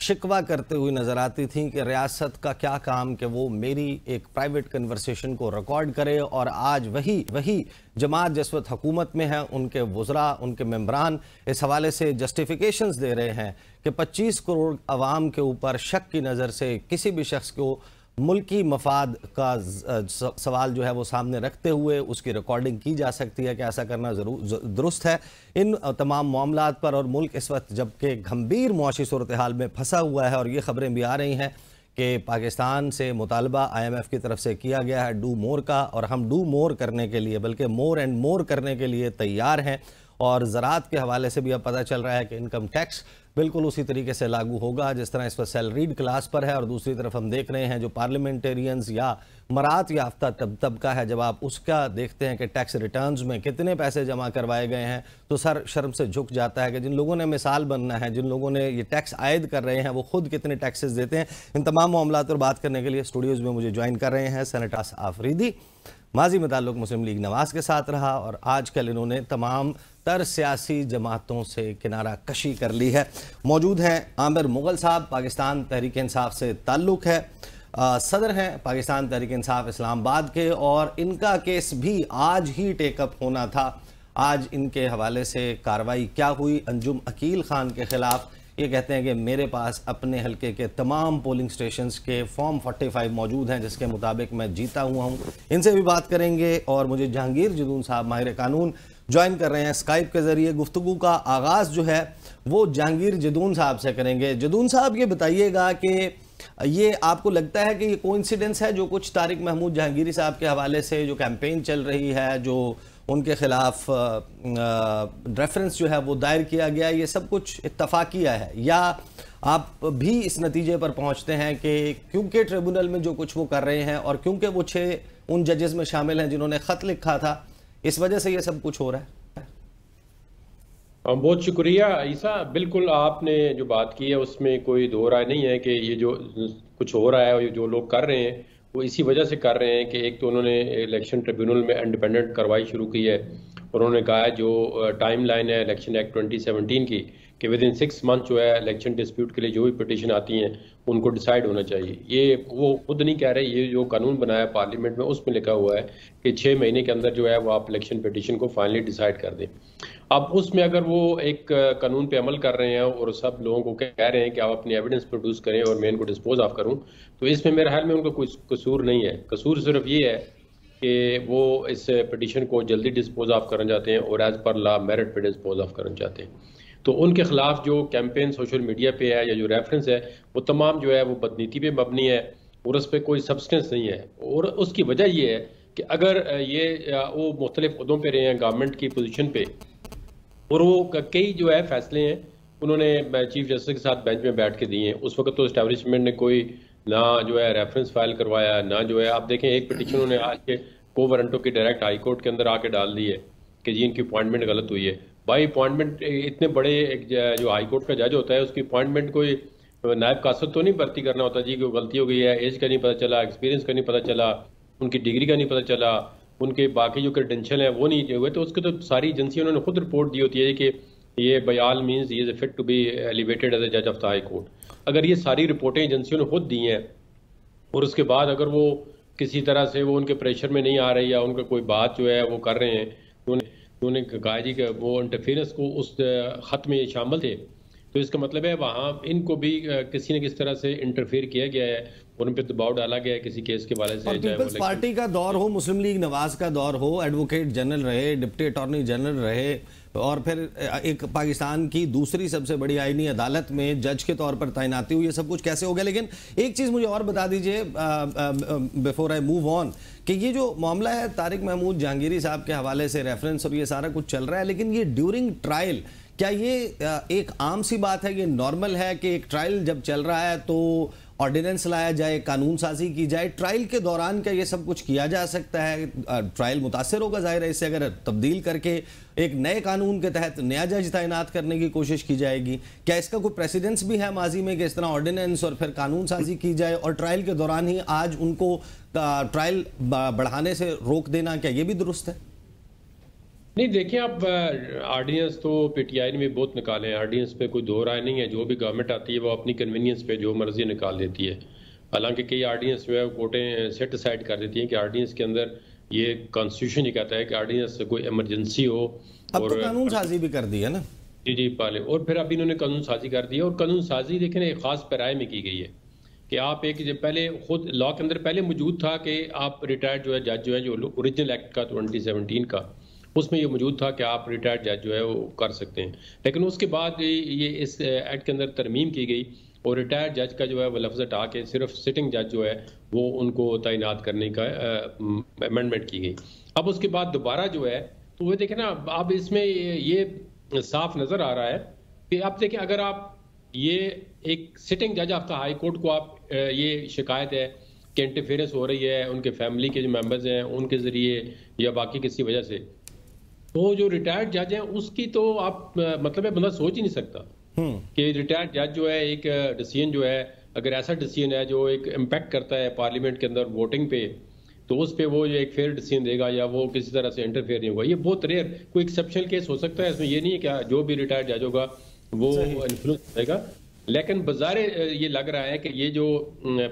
شکوہ کرتے ہوئے نظر آتی تھیں کہ ریاست کا کیا کام کہ وہ میری ایک پرائیویٹ کنورسیشن کو ریکارڈ کرے، اور آج وہی جماعت جس وقت حکومت میں ہے ان کے وزراء، ان کے ممبران اس حوالے سے جسٹیفیکیشنز دے رہے ہیں کہ 25 کروڑ عوام کے اوپر شک کی نظر سے کسی بھی شخص کو ملکی مفاد کا سوال جو ہے وہ سامنے رکھتے ہوئے اس کی ریکارڈنگ کی جا سکتی ہے کہ ایسا کرنا درست ہے۔ ان تمام معاملات پر اور ملک اس وقت جبکہ گھمبیر معاشی صورتحال میں پھنسا ہوا ہے، اور یہ خبریں بھی آ رہی ہیں کہ پاکستان سے مطالبہ IMF کی طرف سے کیا گیا ہے ڈو مور کا، اور ہم ڈو مور کرنے کے لیے بلکہ مور اینڈ مور کرنے کے لیے تیار ہیں۔ اور زراعت کے حوالے سے بھی اب پتہ چل رہا ہے کہ انکم ٹیکس بالکل اسی طریقے سے لاگو ہوگا جس طرح اس وقت سیلریڈ کلاس پر ہے، اور دوسری طرف ہم دیکھ رہے ہیں جو پارلیمنٹیرینز یا مراعات یافتہ طبقہ ہے، جب آپ اس کا دیکھتے ہیں کہ ٹیکس ریٹرنز میں کتنے پیسے جمع کروائے گئے ہیں تو سر شرم سے جھک جاتا ہے کہ جن لوگوں نے مثال بننا ہے، جن لوگوں نے یہ ٹیکس عائد کر رہے ہیں وہ خود کتنے ٹیکسز دیتے ہیں۔ ان تمام معاملات پر بات کرنے کے لیے اسٹوڈیوز میں مجھے جوائن کر رہے ہیں سینیٹر آفریدی، ماضی میں تعلق مسلم لیگ نواز کے ساتھ رہا اور آج کل انہوں نے تمام تر سیاسی جماعتوں سے کنارہ کشی کر لی ہے۔ موجود ہیں عامر مغل صاحب، پاکستان تحریک انصاف سے تعلق ہے، صدر ہیں پاکستان تحریک انصاف اسلام آباد کے، اور ان کا کیس بھی آج ہی ٹیک اپ ہونا تھا۔ آج ان کے حوالے سے کارروائی کیا ہوئی؟ انجم عقیل خان کے خلاف یہ کہتے ہیں کہ میرے پاس اپنے حلقے کے تمام پولنگ سٹیشنز کے فارم 45 موجود ہیں جس کے مطابق میں جیتا ہوا ہوں۔ ان سے بھی بات کریں گے، اور مجھے جہانگیر جدون صاحب ماہر قانون جوائن کر رہے ہیں اسکائپ کے ذریعے۔ گفتگو کا آغاز جو ہے وہ جہانگیر جدون صاحب سے کریں گے۔ جدون صاحب یہ بتائیے گا کہ یہ آپ کو لگتا ہے کہ یہ کوئنسیڈنس ہے جو کچھ طارق محمود جہانگیری صاحب کے حوالے سے جو کیمپین چل رہی ہے، جو ان کے خلاف ریفرنس جو ہے وہ دائر کیا گیا، یہ سب کچھ اتفاقیہ ہے، یا آپ بھی اس نتیجے پر پہنچتے ہیں کہ کیونکہ ٹریبونل میں جو کچھ وہ کر رہے ہیں اور کیونکہ وہ 6 ان ججز میں شامل ہیں جنہوں نے خط لکھا تھا، اس وجہ سے یہ سب کچھ ہو رہا ہے؟ بہت شکریہ عیسیٰ، بالکل آپ نے جو بات کی ہے اس میں کوئی دو رائے نہیں ہے کہ یہ جو کچھ ہو رہا ہے اور جو لوگ کر رہے ہیں وہ اسی وجہ سے کر رہے ہیں کہ ایک تو انہوں نے الیکشن ٹریبیونل میں انڈیپینڈنٹ کارروائی شروع کی ہے، اور انہوں نے کہا ہے جو ٹائم لائن ہے الیکشن ایکٹ 2017 کی کہ ود ان 6 منتھ جو ہے الیکشن ڈسپیوٹ کے لیے جو بھی پٹیشن آتی ہیں ان کو ڈیسائیڈ ہونا چاہیے۔ یہ وہ خود نہیں کہہ رہے، یہ جو قانون بنایا پارلیمنٹ میں اس میں لکھا ہوا ہے کہ 6 مہینے کے اندر جو ہے وہ آپ الیکشن پٹیشن کو فائنلی ڈیسائیڈ کر دیں۔ اب اس میں اگر وہ ایک قانون پہ عمل کر رہے ہیں اور سب لوگوں کو کہہ رہے ہیں کہ آپ اپنی ایویڈنس پروڈیوس کریں اور میں ان کو ڈسپوز آف کروں، تو اس میں میرے خیال میں ان کا کوئی قصور نہیں ہے۔ قصور صرف یہ ہے کہ وہ اس پٹیشن کو جلدی ڈسپوز آف کرنا چاہتے ہیں اور ایز پر لا میرٹ پہ ڈسپوز آف کرنا چاہتے ہیں۔ تو ان کے خلاف جو کیمپین سوشل میڈیا پہ ہے یا جو ریفرنس ہے وہ تمام جو ہے وہ بدنیتی پہ مبنی ہے اور اس پہ کوئی سبسٹنس نہیں ہے، اور اس کی وجہ یہ ہے کہ اگر یہ وہ مختلف عہدوں پہ رہے ہیں گورنمنٹ کی پوزیشن پہ، اور وہ کئی جو ہے فیصلے ہیں انہوں نے چیف جسٹس کے ساتھ بینچ میں بیٹھ کے دیے ہیں، اس وقت تو اسٹیبلشمنٹ نے کوئی نہ جو ہے ریفرنس فائل کروایا، نہ جو ہے آپ دیکھیں ایک پٹیشن انہوں نے آج کے کو وارنٹوں کی ڈائریکٹ ہائی کورٹ کے اندر آ کے ڈال دی ہے کہ جی ان کی اپوائنٹمنٹ غلط ہوئی ہے۔ بھائی اپوائنٹمنٹ اتنے بڑے ایک جو ہائی کورٹ کا جج ہوتا ہے اس کی اپوائنٹمنٹ کوئی نائب قاصد تو نہیں بھرتی کرنا ہوتا جی کہ غلطی ہو گئی ہے، ایج کا نہیں پتہ چلا، ایکسپیرینس کا نہیں پتہ چلا، ان کی ڈگری کا نہیں پتہ چلا، ان کے باقی جو کریڈینشل ہیں وہ نہیں ہوئے، تو اس کے تو ساری ایجنسی انہوں نے خود رپورٹ دی ہوتی ہے کہ یہ by all means he is fit to be elevated as a جج آف دا ہائی کورٹ۔ اگر یہ ساری رپورٹیں ایجنسیوں نے خود دی ہیں اور اس کے بعد اگر وہ کسی طرح سے وہ ان کے پریشر میں نہیں آ رہی یا ان کا کوئی بات جو ہے وہ کر رہے ہیں، انہوں نے کہا جی کہ وہ انٹرفیرنس کو اس خط میں شامل تھے، تو اس کا مطلب ہے وہاں ان کو بھی کسی نہ کسی طرح سے انٹرفیئر کیا گیا ہے اور ان پہ دباؤ ڈالا گیا ہے کسی کیس کے والے سے۔ اور پیپلز پارٹی کا دور ہو، مسلم لیگ نواز کا دور ہو، ایڈوکیٹ جنرل رہے، ڈپٹی اٹارنی جنرل رہے، اور پھر ایک پاکستان کی دوسری سب سے بڑی آئینی عدالت میں جج کے طور پر تعیناتی ہوئی، یہ سب کچھ کیسے ہو گیا؟ لیکن ایک چیز مجھے اور بتا دیجئے بیفور آئی موو آن کہ یہ جو معاملہ ہے طارق محمود جہانگیری صاحب کے حوالے سے ریفرنس اور یہ سارا کچھ چل رہا ہے، لیکن یہ ڈیورنگ ٹرائل کیا یہ ایک عام سی بات ہے، یہ نارمل ہے کہ ایک ٹرائل جب چل رہا ہے تو آرڈیننس لایا جائے، قانون سازی کی جائے؟ ٹرائل کے دوران کیا یہ سب کچھ کیا جا سکتا ہے؟ ٹرائل متاثر ہوگا ظاہر ہے اس سے، اگر تبدیل کر کے ایک نئے قانون کے تحت نیا جج تعینات کرنے کی کوشش کی جائے گی، کیا اس کا کوئی پریسیڈنس بھی ہے ماضی میں کہ اس طرح آرڈیننس اور پھر قانون سازی کی جائے اور ٹرائل کے دوران ہی آج ان کو ٹرائل بڑھانے سے روک دینا، کیا یہ بھی درست ہے؟ نہیں دیکھیں آپ آرڈیننس تو پی ٹی آئی نے بھی بہت نکالے ہیں، آرڈیننس پہ کوئی دو رائے نہیں ہے، جو بھی گورنمنٹ آتی ہے وہ اپنی کنوینئنس پہ جو مرضی نکال دیتی ہے. حالانکہ کئی آرڈیننس جو ہے کوٹیں سیٹ اسائڈ کر دیتی ہیں کہ آرڈیننس کے اندر یہ کانسٹیٹیوشن یہ کہتا ہے کہ آرڈیننس سے کوئی ایمرجنسی ہو. اب تو قانون سازی بھی کر دی ہے نا. جی پالے، اور پھر ابھی انہوں نے قانون سازی کر دی ہے، اور قانون سازی دیکھیں ایک خاص پیرائے میں کی گئی ہے کہ آپ ایک پہلے خود لا کے اندر پہلے موجود تھا کہ آپ ریٹائرڈ جو ہے جج جو ہے جو اوریجنل ایکٹ کا 2017 کا اس میں یہ موجود تھا کہ آپ ریٹائرڈ جج جو ہے وہ کر سکتے ہیں، لیکن اس کے بعد یہ اس ایکٹ کے اندر ترمیم کی گئی اور ریٹائرڈ جج کا جو ہے وہ لفظ ہٹا کے صرف سٹنگ جج جو ہے وہ ان کو تعینات کرنے کا امینڈمنٹ کی گئی. اب اس کے بعد دوبارہ جو ہے تو وہ دیکھیں نا اب اس میں یہ صاف نظر آ رہا ہے کہ آپ دیکھیں اگر آپ یہ ایک سٹنگ جج آف دا ہائی کورٹ کو آپ یہ شکایت ہے کہ انٹرفیئرنس ہو رہی ہے ان کے فیملی کے جو ممبرز ہیں ان کے ذریعے یا باقی کسی وجہ سے، تو جو ریٹائرڈ جج ہیں اس کی تو آپ مطلب ہے بندہ سوچ ہی نہیں سکتا کہ ریٹائرڈ جج جو ہے ایک ڈیسیژن جو ہے اگر ایسا ڈیسیژن ہے جو ایک امپیکٹ کرتا ہے پارلیمنٹ کے اندر ووٹنگ پہ تو اس پہ وہ ایک فیئر ڈیسیژن دے گا یا وہ کسی طرح سے انٹرفیئر نہیں ہوگا. یہ بہت ریئر کوئی ایکسیپشنل کیس ہو سکتا ہے، اس میں یہ نہیں ہے کہ جو بھی ریٹائرڈ جج ہوگا وہ انفلوئنس کرے گا، لیکن بظاہر یہ لگ رہا ہے کہ یہ جو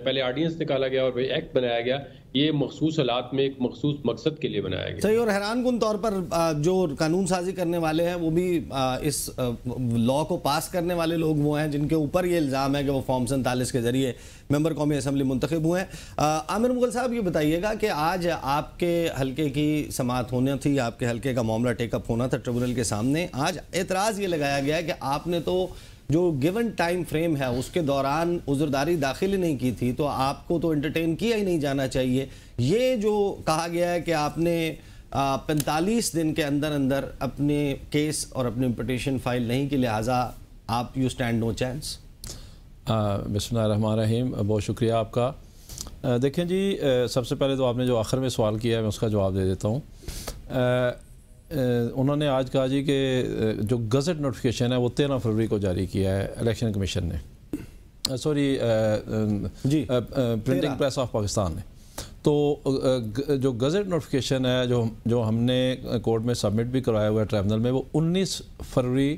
پہلے آرڈیننس نکالا گیا اور ایکٹ بنایا گیا یہ مخصوص حالات میں ایک مخصوص مقصد کے لیے بنایا گیا. صحیح. اور حیران کن طور پر جو قانون سازی کرنے والے ہیں وہ بھی اس لا کو پاس کرنے والے لوگ وہ ہیں جن کے اوپر یہ الزام ہے کہ وہ فارم 47 کے ذریعے ممبر قومی اسمبلی منتخب ہوئے ہیں. عامر مغل صاحب یہ بتائیے گا کہ آج آپ کے حلقے کی سماعت ہونا تھی، آپ کے حلقے کا معاملہ ٹیک اپ ہونا تھا ٹریبونل کے سامنے. آج اعتراض یہ لگایا گیا ہے کہ آپ نے تو جو گیون ٹائم فریم ہے اس کے دوران عذرداری داخل ہی نہیں کی تھی، تو آپ کو تو انٹرٹین کیا ہی نہیں جانا چاہیے. یہ جو کہا گیا ہے کہ آپ نے 45 دن کے اندر اندر اپنے کیس اور اپنی پٹیشن فائل نہیں کی، لہٰذا آپ یو اسٹینڈ نو چانس. بسم اللہ الرحمن الرحیم. بہت شکریہ آپ کا. دیکھیں جی، سب سے پہلے تو آپ نے جو آخر میں سوال کیا ہے میں اس کا جواب دے دیتا ہوں. انہوں نے آج کہا جی کہ جو گزٹ نوٹیفیکیشن ہے وہ 13 فروری کو جاری کیا ہے الیکشن کمیشن نے، sorry printing press of Pakistan نے. تو جو گزٹ نوٹیفیکیشن ہے جو ہم نے کورٹ میں سبمٹ بھی کروایا ہوا ہے ٹریبونل میں، وہ 19 فروری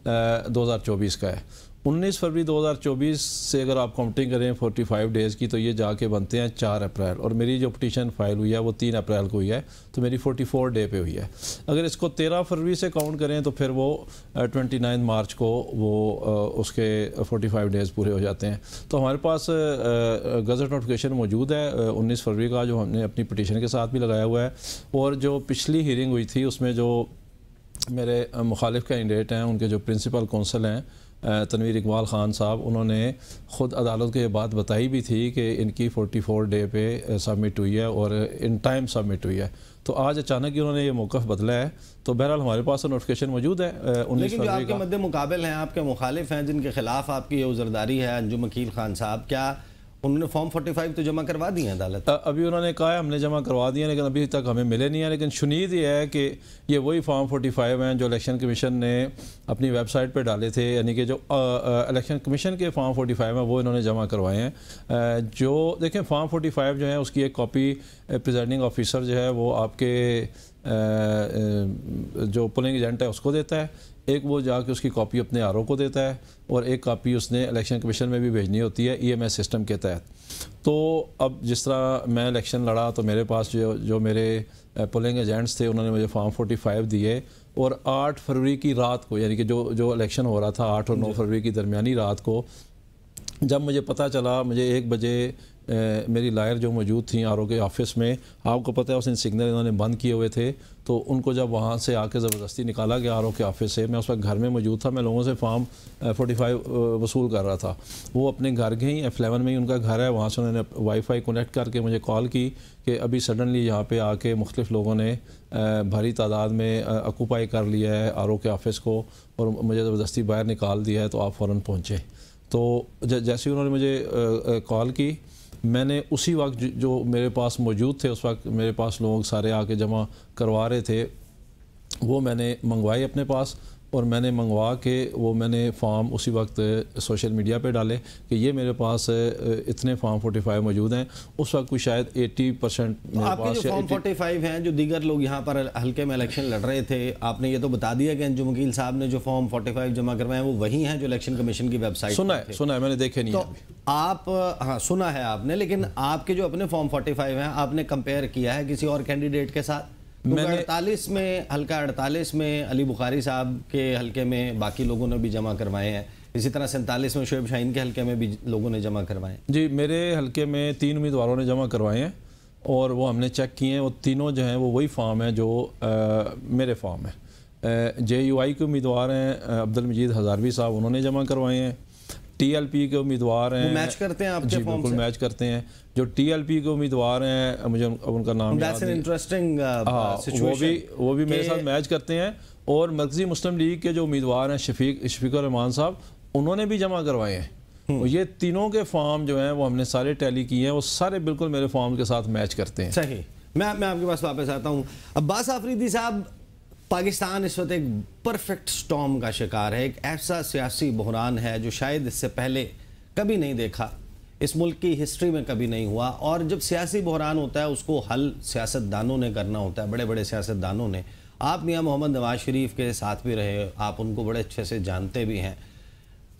2024 کا ہے. 19 فروری 2024 سے اگر آپ کاؤنٹنگ کریں 45 ڈیز کی تو یہ جا کے بنتے ہیں 4 اپریل، اور میری جو پٹیشن فائل ہوئی ہے وہ 3 اپریل کو ہوئی ہے، تو میری 44 ڈے پہ ہوئی ہے. اگر اس کو 13 فروری سے کاؤنٹ کریں تو پھر وہ 29 مارچ کو وہ اس کے 45 ڈیز پورے ہو جاتے ہیں. تو ہمارے پاس گزٹ نوٹیفیکیشن موجود ہے 19 فروری کا، جو ہم نے اپنی پٹیشن کے ساتھ بھی لگایا ہوا ہے. اور جو پچھلی ہیرنگ ہوئی تھی اس میں جو میرے مخالف کینڈیڈیٹ ہیں ان کے جو پرنسپل کونسل ہیں تنویر اقبال خان صاحب، انہوں نے خود عدالت کو یہ بات بتائی بھی تھی کہ ان کی 44 ڈے پہ سبمٹ ہوئی ہے اور ان ٹائم سبمٹ ہوئی ہے. تو آج اچانک ہی انہوں نے یہ موقف بدلا ہے. تو بہرحال ہمارے پاس نوٹیفیکیشن موجود ہے 19 لیکن جو آپ کے کا. مد مقابل ہیں، آپ کے مخالف ہیں جن کے خلاف آپ کی یہ عذرداری ہے، انجم عقیل خان صاحب، کیا انہوں نے فارم 45 تو جمع کروا دی ہیں عدالت؟ ابھی انہوں نے کہا ہے ہم نے جمع کروا دیا لیکن ابھی تک ہمیں ملے نہیں ہیں. لیکن شنید یہ ہے کہ یہ وہی فارم 45 ہیں جو الیکشن کمیشن نے اپنی ویب سائٹ پہ ڈالے تھے، یعنی کہ جو الیکشن کمیشن کے فارم 45 ہیں وہ انہوں نے جمع کروائے ہیں. جو دیکھیں فارم 45 جو ہے اس کی ایک کاپی پریزائڈنگ آفیسر جو ہے وہ آپ کے جو پولنگ ایجنٹ ہے اس کو دیتا ہے، ایک وہ جا کے اس کی کاپی اپنے آر او کو دیتا ہے، اور ایک کاپی اس نے الیکشن کمیشن میں بھی بھیجنی ہوتی ہے EMS سسٹم کے تحت. تو اب جس طرح میں الیکشن لڑا تو میرے پاس جو میرے پولنگ ایجنٹس تھے انہوں نے مجھے فارم 45 دیے، اور 8 فروری کی رات کو، یعنی کہ جو الیکشن ہو رہا تھا 8 اور 9 فروری کی درمیانی رات کو، جب مجھے پتہ چلا، مجھے 1 بجے میری لائر جو موجود تھیں آر او کے آفس میں، آپ کو پتہ ہے اس دن سگنل انہوں نے بند کیے ہوئے تھے، تو ان کو جب وہاں سے آ کے زبردستی نکالا گیا آر او کے آفس سے، میں اس وقت گھر میں موجود تھا، میں لوگوں سے فارم 45 وصول کر رہا تھا. وہ اپنے گھر گئیں، F11 میں ہی ان کا گھر ہے، وہاں سے انہوں نے وائی فائی کنیکٹ کر کے مجھے کال کی کہ ابھی سڈنلی یہاں پہ آ کے مختلف لوگوں نے بھاری تعداد میں آکوپائی کر لیا ہے آر او کے آفس کو اور مجھے زبردستی باہر نکال دیا ہے، تو آپ فوراً پہنچے. تو جیسے انہوں نے مجھے کال کی، میں نے اسی وقت جو میرے پاس موجود تھے، اس وقت میرے پاس لوگ سارے آ کے جمع کروا رہے تھے، وہ میں نے منگوائے اپنے پاس، اور میں نے منگوا کے وہ میں نے فارم اسی وقت سوشل میڈیا پہ ڈالے کہ یہ میرے پاس اتنے فارم 45 موجود ہیں. اس وقت کوئی شاید 80% میرے آپ کے جو فارم 45 ہیں جو دیگر لوگ یہاں پر حلقے میں الیکشن لڑ رہے تھے، آپ نے یہ تو بتا دیا کہ انجم وکیل صاحب نے جو فارم 45 جمع کروائے ہیں وہ وہی ہیں جو الیکشن کمیشن کی ویب سائٹ سنا ہے میں نے دیکھے نہیں. تو آپ ہاں سنا ہے آپ نے، لیکن آپ کے جو اپنے فارم 45 ہیں آپ نے کمپیئر کیا ہے کسی اور کینڈیڈیٹ کے ساتھ؟ 48 میں حلقہ 48 میں علی بخاری صاحب کے حلقے میں باقی لوگوں نے بھی جمع کروائے ہیں، اسی طرح 47 میں شعیب شاہین کے حلقے میں بھی لوگوں نے جمع کروائے ہیں. جی میرے حلقے میں 3 امیدواروں نے جمع کروائے ہیں اور وہ ہم نے چیک کیے ہیں. وہ تینوں جو ہیں وہ وہی فارم ہیں جو میرے فارم ہیں. جے یو آئی کے امیدوار ہیں عبدالمجید ہزاروی صاحب، انہوں نے جمع کروائے ہیں. ٹی ایل پی کے امیدوار ہیں، میچ کرتے ہیں آپ کے فارم سے؟ بالکل میچ کرتے ہیں. جو ٹی ایل پی کے امیدوار ہیں مجھے ان کا نام یاد نہیں، وہ بھی میرے ساتھ میچ کرتے ہیں. اور مرکزی مسلم لیگ کے جو امیدوار ہیں شفیق الرحمان صاحب، انہوں نے بھی جمع کروائے ہیں. یہ تینوں کے فارم جو ہیں وہ ہم نے سارے ٹیلی کیے ہیں، وہ سارے بالکل میرے فارم کے ساتھ میچ کرتے ہیں. صحیح. میں آپ کے پاس واپس آتا ہوں. عباس آفریدی صاحب، پاکستان اس وقت ایک پرفیکٹ سٹارم کا شکار ہے. ایک ایسا سیاسی بحران ہے جو شاید اس سے پہلے کبھی نہیں دیکھا، اس ملک کی ہسٹری میں کبھی نہیں ہوا. اور جب سیاسی بحران ہوتا ہے اس کو حل سیاستدانوں نے کرنا ہوتا ہے، بڑے بڑے سیاستدانوں نے. آپ میاں محمد نواز شریف کے ساتھ بھی رہے، آپ ان کو بڑے اچھے سے جانتے بھی ہیں.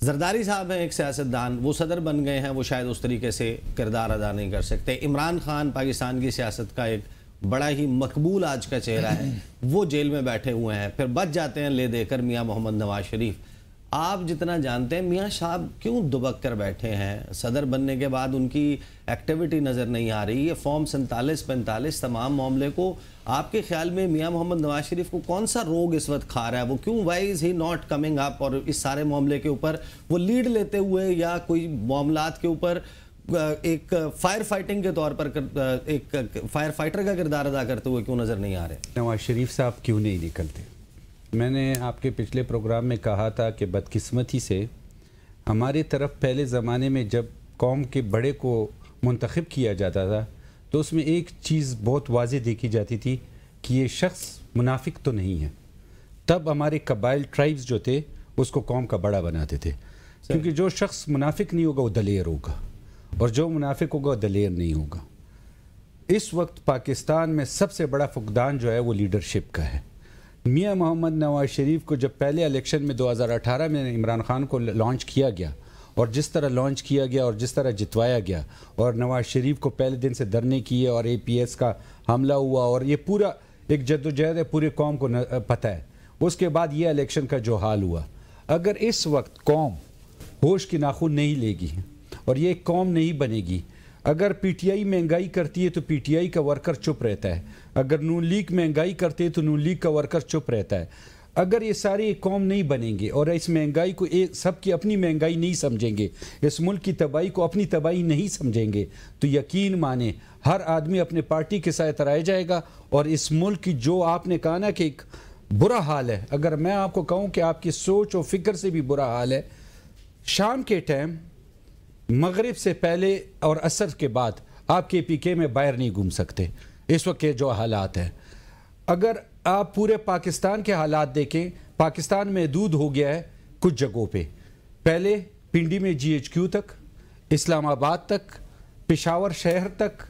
زرداری صاحب ہیں ایک سیاستدان، وہ صدر بن گئے ہیں، وہ شاید اس طریقے سے کردار ادا نہیں کر سکتے. عمران خان پاکستان کی سیاست کا ایک بڑا ہی مقبول آج کا چہرہ ہے، وہ جیل میں بیٹھے ہوئے ہیں. پھر بچ جاتے ہیں لے دے کر میاں محمد نواز شریف. آپ جتنا جانتے ہیں میاں صاحب کیوں دبک کر بیٹھے ہیں؟ صدر بننے کے بعد ان کی ایکٹیویٹی نظر نہیں آ رہی. یہ فارم 47-45 تمام معاملے کو آپ کے خیال میں میاں محمد نواز شریف کو کون سا روگ اس وقت کھا رہا ہے؟ وہ کیوں why is he not coming up اور اس سارے معاملے کے اوپر وہ لیڈ لیتے ہوئے یا کوئی معاملات کے اوپر ایک فائر فائٹنگ کے طور پر ایک فائر فائٹر کا کردار ادا کرتے ہوئے کیوں نظر نہیں آ رہے؟ نواز شریف صاحب کیوں نہیں نکلتے؟ میں نے آپ کے پچھلے پروگرام میں کہا تھا کہ بدقسمتی سے ہماری طرف پہلے زمانے میں جب قوم کے بڑے کو منتخب کیا جاتا تھا تو اس میں ایک چیز بہت واضح دیکھی جاتی تھی کہ یہ شخص منافق تو نہیں ہے. تب ہمارے قبائل ٹرائبز جو تھے اس کو قوم کا بڑا بناتے تھے، کیونکہ جو شخص منافق نہیں ہوگا وہ دلیر ہوگا اور جو منافق ہوگا وہ دلیر نہیں ہوگا. اس وقت پاکستان میں سب سے بڑا فقدان جو ہے وہ لیڈرشپ کا ہے. میاں محمد نواز شریف کو جب پہلے الیکشن میں 2018 میں عمران خان کو لانچ کیا گیا اور جس طرح لانچ کیا گیا اور جس طرح جتوایا گیا اور نواز شریف کو پہلے دن سے دھرنے کیے اور اے پی ایس کا حملہ ہوا اور یہ پورا ایک جدوجہد ہے، پورے قوم کو پتہ ہے. اس کے بعد یہ الیکشن کا جو حال ہوا، اگر اس وقت قوم ہوش کی ناخن نہیں لے گی اور یہ قوم نہیں بنے گی، اگر پی ٹی آئی مہنگائی کرتی ہے تو پی ٹی آئی کا ورکر چپ رہتا ہے، اگر نون لیگ مہنگائی کرتے ہے تو نون لیگ کا ورکر چپ رہتا ہے. اگر یہ ساری قوم نہیں بنیں گے اور اس مہنگائی کو سب کی اپنی مہنگائی نہیں سمجھیں گے، اس ملک کی تباہی کو اپنی تباہی نہیں سمجھیں گے، تو یقین مانیں ہر آدمی اپنے پارٹی کے ساتھ رائے جائے گا. اور اس ملک کی جو آپ نے کہا نا کہ ایک برا حال ہے، اگر میں آپ کو کہوں کہ آپ کی سوچ و فکر سے بھی برا حال ہے، شام کے ٹائم مغرب سے پہلے اور عصر کے بعد آپ کے پی کے میں باہر نہیں گھوم سکتے. اس وقت کے جو حالات ہیں، اگر آپ پورے پاکستان کے حالات دیکھیں، پاکستان محدود ہو گیا ہے کچھ جگہوں پہ. پہلے پنڈی میں جی ایچ کیو تک، اسلام آباد تک، پشاور شہر تک،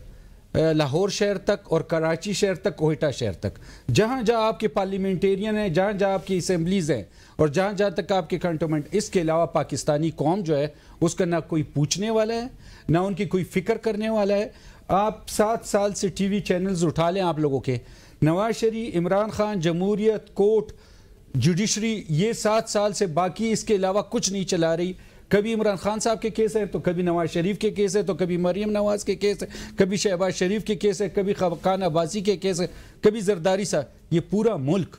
لاہور شہر تک اور کراچی شہر تک، کوئٹہ شہر تک، جہاں جہاں آپ کے پارلیمنٹیرین ہیں، جہاں جہاں آپ کی اسمبلیز ہیں اور جہاں جہاں تک آپ کے کنٹونمنٹ، اس کے علاوہ پاکستانی قوم جو ہے اس کا نہ کوئی پوچھنے والا ہے، نہ ان کی کوئی فکر کرنے والا ہے. آپ 7 سال سے ٹی وی چینلز اٹھا لیں آپ لوگوں کے، نواز شریف، عمران خان، جمہوریت، کورٹ، جوڈیشری، یہ 7 سال سے باقی اس کے علاوہ کچھ نہیں چلا رہی. کبھی عمران خان صاحب کے کیس ہے تو کبھی نواز شریف کے کیس ہے تو کبھی مریم نواز کے کیس ہے، کبھی شہباز شریف کے کیس ہے، کبھی خاقان عباسی کے کیس ہے، کبھی زرداری صاحب. یہ پورا ملک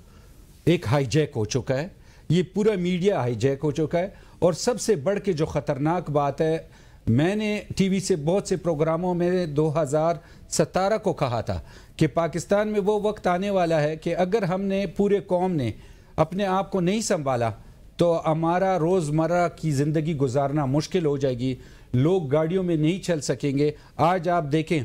ایک ہائی جیک ہو چکا ہے، یہ پورا میڈیا ہائی جیک ہو چکا ہے. اور سب سے بڑھ کے جو خطرناک بات ہے، میں نے ٹی وی سے بہت سے پروگراموں میں 2017 کو کہا تھا کہ پاکستان میں وہ وقت آنے والا ہے کہ اگر ہم نے پورے قوم نے اپنے آپ کو نہیں سنبھالا تو ہمارا روزمرہ کی زندگی گزارنا مشکل ہو جائے گی، لوگ گاڑیوں میں نہیں چل سکیں گے. آج آپ دیکھیں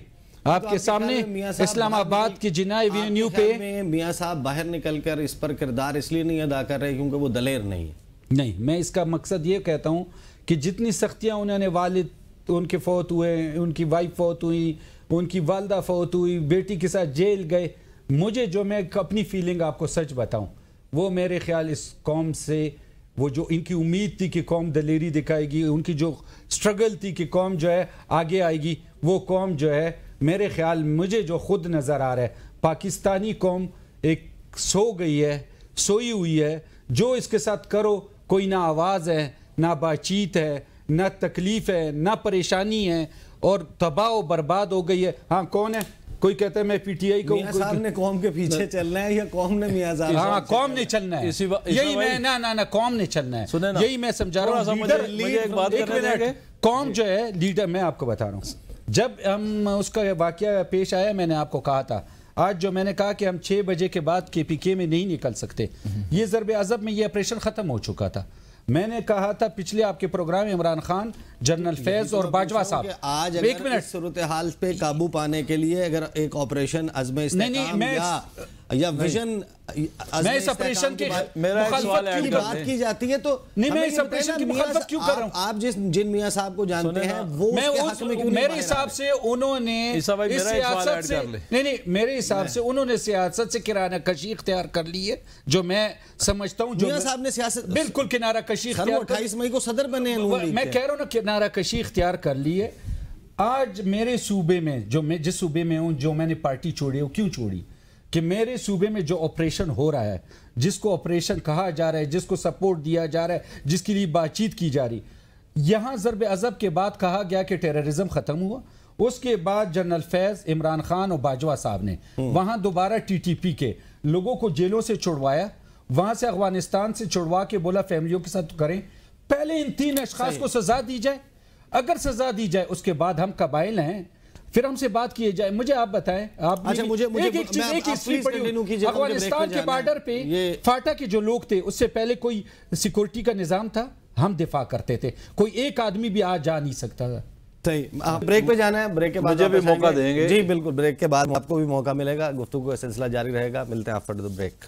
آپ کے سامنے اسلام آباد کے جناح ایونیو پہ میاں صاحب باہر نکل کر اس پر کردار اس لیے نہیں ادا کر رہے کیونکہ وہ دلیر نہیں ہے؟ نہیں، میں اس کا مقصد یہ کہتا ہوں کہ جتنی سختیاں انہوں نے، والد ان کے فوت ہوئے، ان کی وائف فوت ہوئی، ان کی والدہ فوت ہوئی، بیٹی کے ساتھ جیل گئے، مجھے جو میں اپنی فیلنگ آپ کو سچ بتاؤں، وہ میرے خیال اس قوم سے، وہ جو ان کی امید تھی کہ قوم دلیری دکھائے گی، ان کی جو سٹرگل تھی کہ قوم جو ہے آگے آئے گی، وہ قوم جو ہے میرے خیال مجھے جو خود نظر آ رہا ہے، پاکستانی قوم ایک سو گئی ہے، سوئی ہوئی ہے. جو اس کے ساتھ کرو، کوئی نہ آواز ہے، نہ بات چیت ہے، نہ تکلیف ہے، نہ پریشانی ہے، اور تباہ و برباد ہو گئی ہے. ہاں کون ہے؟ کوئی کہتا ہے میں پی ٹی آئی کو، میاں صاحب نے قوم کے پیچھے چلنا ہے یا قوم نے میاں صاحب؟ ہاں قوم نے چلنا ہے، یہی میں نہ قوم نے چلنا ہے، یہی میں سمجھا رہا ہوں. قوم جو ہے لیڈر، میں آپ کو بتا رہا ہوں، جب ہم اس کا واقعہ پیش آیا میں نے آپ کو کہا تھا، آج جو میں نے کہا کہ ہم 6 بجے کے بعد کے پی کے میں نہیں نکل سکتے، یہ ضرب عضب میں یہ آپریشن ختم ہو چکا تھا. میں نے کہا تھا پچھلے آپ کے پروگرام عمران خان، جنرل فیض اور باجوہ صاحب، آج اگر اس صورتحال پہ قابو پانے کے لیے اگر ایک آپریشن عزم استحکام یا ویژن میں اس آپریشن کی مخالفت کی بات کی جاتی ہے تو نہیں، میں اس آپریشن کی مخالفت کیوں کر رہا ہوں؟ آپ جن میاں صاحب کو جانتے ہیں وہ اس کے حق میں کیوں نہیں؟ میرے حساب سے انہوں نے سیاست سے نہیں، میرے حساب سے انہوں نے سیاست سے کنارہ کشی اختیار کر لی ہے، جو میں سمجھتا ہوں. جو میاں صاحب نے سیاست بالکل کنارہ کشی اختیار 28 مئی کو صدر بنے ہیں، میں کہہ رہا ہوں نا کنارہ کشی اختیار کر لی ہے. آج میرے صوبے میں، جو میں جس صوبے میں ہوں، جو میں نے پارٹی چھوڑی ہوں، کیوں چھوڑی کہ میرے صوبے میں جو آپریشن ہو رہا ہے، جس کو آپریشن کہا جا رہا ہے، جس کو سپورٹ دیا جا رہا ہے، جس کے لیے بات چیت کی جا رہی، یہاں ضرب عضب کے بعد کہا گیا کہ ٹیررزم ختم ہوا. اس کے بعد جنرل فیض، عمران خان اور باجوہ صاحب نے وہاں دوبارہ ٹی ٹی پی کے لوگوں کو جیلوں سے چھڑوایا، وہاں سے افغانستان سے چھڑوا کے بولا فیملیوں کے ساتھ کریں. پہلے ان 3 اشخاص کو سزا دی جائے، اگر سزا دی جائے اس کے بعد ہم قبائل ہیں، پھر ہم سے بات کیے جائے. مجھے آپ بتائیں، آپ افغانستان کے بارڈر پہ فاٹا کے جو لوگ تھے، اس سے پہلے کوئی سیکورٹی کا نظام تھا؟ ہم دفاع کرتے تھے، کوئی ایک آدمی بھی آج جا نہیں سکتا تھا. بریک پہ جانا ہے، بریک کے بعد مجھے بھی موقع دیں گے. جی بالکل، بریک کے بعد آپ کو بھی موقع ملے گا، گفتگو کا سلسلہ جاری رہے گا. ملتے ہیں آفٹر دی بریک.